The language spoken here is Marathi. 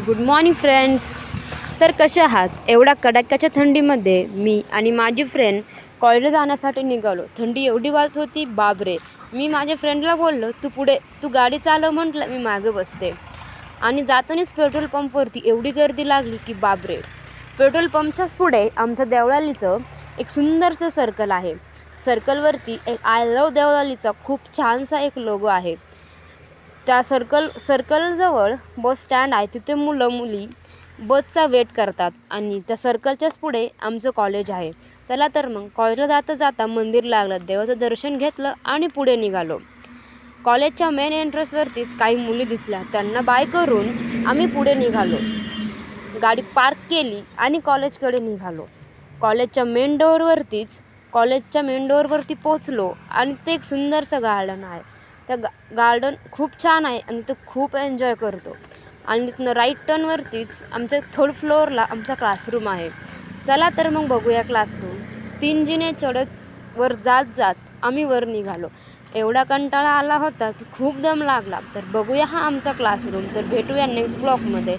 Good morning friends. तर कसे आहात? एवढ्या कडाक्याच्या थंडीमध्ये मी आणि माझी फ्रेंड कॉलेजला जाण्यासाठी निघालो. थंडी एवढी वाजत होती, बापरे. मी माझ्या फ्रेंडला बोललो, तू गाडी चालव. म्हटलं, मी मागे बसते. आणि जातानाच पेट्रोल पंपवरती एवढी गर्दी लागली की बापरे. पेट्रोल पंपच्याच पुढे आमचं देवळालीचं एक सुंदरसं सर्कल आहे. सर्कलवरती एक आय लव्ह देवळालीचा खूप छानसा एक लोगो आहे. त्या सर्कलजवळ बस स्टँड आहे. तिथे मुलं मुली बसचा वेट करतात आणि त्या सर्कलच्याच पुढे आमचं कॉलेज आहे. चला तर मग कॉलेजला जाता जाता मंदिर लागलं, देवाचं दर्शन घेतलं आणि पुढे निघालो. कॉलेजच्या मेन एंट्रन्सवरतीच काही मुली दिसल्या. त्यांना बाय करून आम्ही पुढे निघालो. गाडी पार्क केली आणि कॉलेजकडे निघालो. कॉलेजच्या मेन डोअरवरती पोचलो आणि ते एक सुंदरसं गार्डन आहे. त्या गार्डन खूप छान आहे आणि तो खूप एन्जॉय करतो. आणि तिथनं राईट टर्नवरतीच आमच्या थर्ड फ्लोअरला आमचा क्लासरूम आहे. चला तर मग बघूया क्लासरूम. 3 जिने चढत वर जात आम्ही वर निघालो. एवढा कंटाळा आला होता की खूप दम लागला. तर बघूया हा आमचा क्लासरूम. तर भेटूया नेक्स्ट ब्लॉगमध्ये.